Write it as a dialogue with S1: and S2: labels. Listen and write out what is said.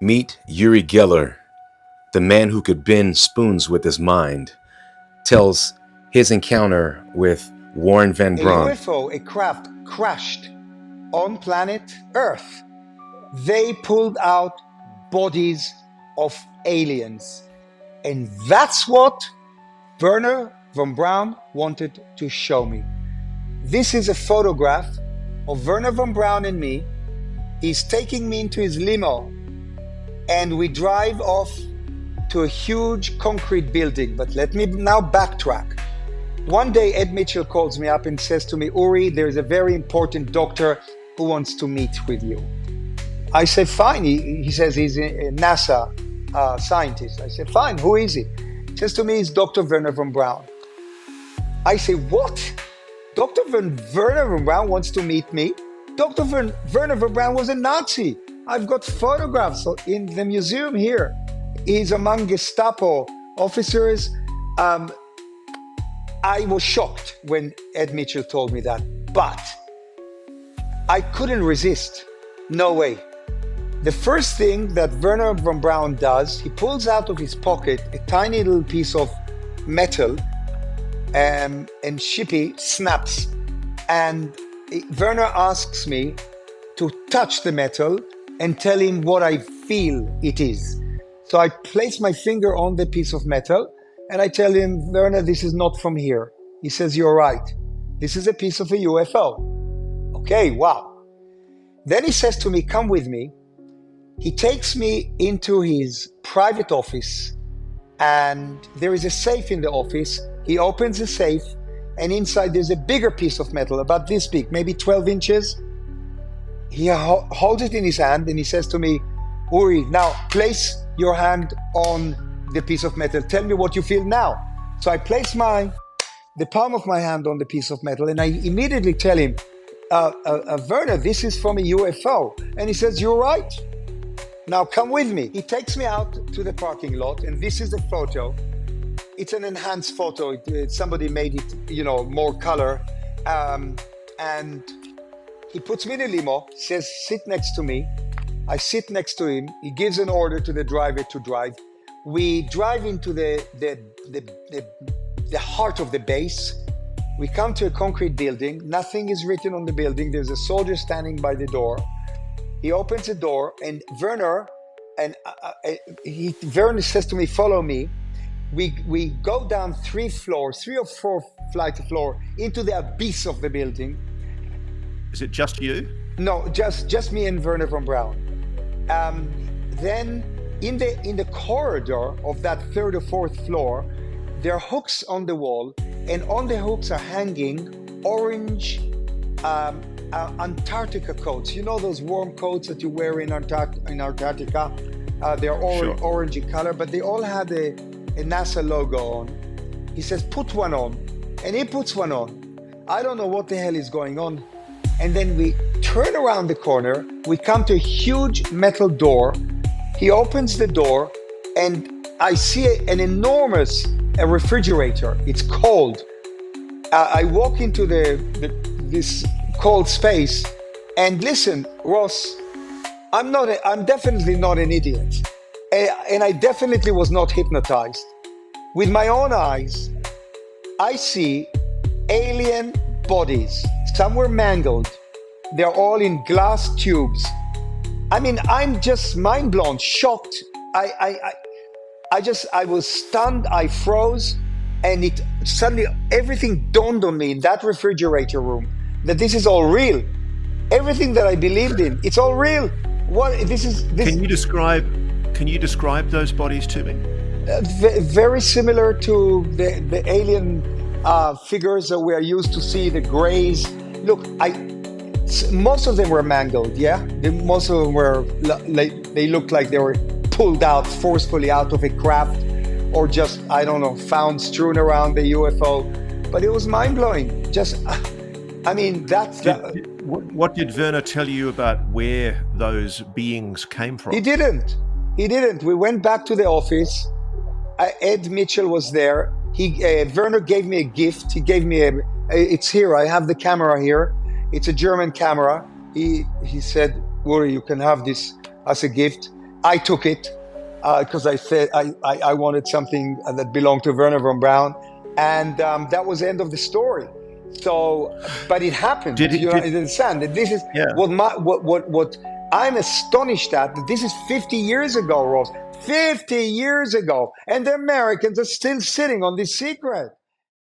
S1: Meet Uri Geller, the man who could bend spoons with his mind, tells his encounter with Werner von
S2: A
S1: Braun.
S2: UFO, a craft, crashed on planet Earth. They pulled out bodies of aliens. And that's what Werner von Braun wanted to show me. This is a photograph of Werner von Braun and me. He's taking me into his limo, and we drive off to a huge concrete building. But let me now backtrack. One day, Ed Mitchell calls me up and says to me, Uri, there's a very important doctor who wants to meet with you. I said, fine. He says he's a NASA scientist. I said, fine, who is he? He says to me, he's Dr. Werner von Braun. I say, what? Dr. Werner von Braun wants to meet me? Dr. Werner von Braun was a Nazi. I've got photographs in the museum here. He's among Gestapo officers. I was shocked when Ed Mitchell told me that, but I couldn't resist. No way. The first thing that Werner von Braun does, he pulls out of his pocket a tiny little piece of metal, and Shippy snaps. And Werner asks me to touch the metal and tell him what I feel it is. So I place my finger on the piece of metal and I tell him, Werner, this is not from here. He says, you're right. This is a piece of a UFO. Okay, wow. Then he says to me, come with me. He takes me into his private office, and there is a safe in the office. He opens the safe, and inside there's a bigger piece of metal, about this big, maybe 12 inches. He holds it in his hand, and he says to me, Uri, now place your hand on the piece of metal. Tell me what you feel now. So I place the palm of my hand on the piece of metal, and I immediately tell him, Werner, this is from a UFO. And he says, you're right. Now come with me. He takes me out to the parking lot, and this is the photo. It's an enhanced photo. Somebody made it, more color. And he puts me in a limo, says, sit next to me. I sit next to him. He gives an order to the driver to drive. We drive into the heart of the base. We come to a concrete building. Nothing is written on the building. There's a soldier standing by the door. He opens the door, and Werner says to me, follow me. We go down 3 or 4 flights of floor into the abyss of the building.
S3: Is it just you?
S2: No, just me and Werner von Braun. Then in the corridor of that 3rd or 4th floor, there are hooks on the wall, and on the hooks are hanging orange Antarctica coats. You know those warm coats that you wear in Antarctica? They're orange in color, but they all had a NASA logo on. He says, put one on. And he puts one on. I don't know what the hell is going on. And then we turn around the corner. We come to a huge metal door. He opens the door, and I see an enormous refrigerator. It's cold. I walk into this cold space, and listen, Ross, I'm definitely not an idiot, and I definitely was not hypnotized. With my own eyes, I see alien bodies. Some were mangled. They're all in glass tubes. I mean, I'm just mind blown, shocked. I was stunned. I froze, and it suddenly everything dawned on me in that refrigerator room that this is all real. Everything that I believed in, it's all real. Can
S3: you describe those bodies to me?
S2: Very similar to the alien figures that we are used to see, the grays. Look, most of them were mangled, yeah? Most of them were, they looked like they were pulled out forcefully out of a craft, or just, I don't know, found strewn around the UFO. But it was mind-blowing.
S3: What did Werner tell you about where those beings came from?
S2: He didn't. We went back to the office. Ed Mitchell was there. Werner gave me a gift. He gave me it's here. I have the camera here. It's a German camera. He said, Uri, you can have this as a gift. I took it because I said I wanted something that belonged to Werner von Braun, and that was the end of the story. So, but it happened.
S3: Did it?
S2: You
S3: Did,
S2: understand that this is
S3: yeah.
S2: what I'm astonished at. That this is 50 years ago, Ross. 50 years ago, and the Americans are still sitting on this secret.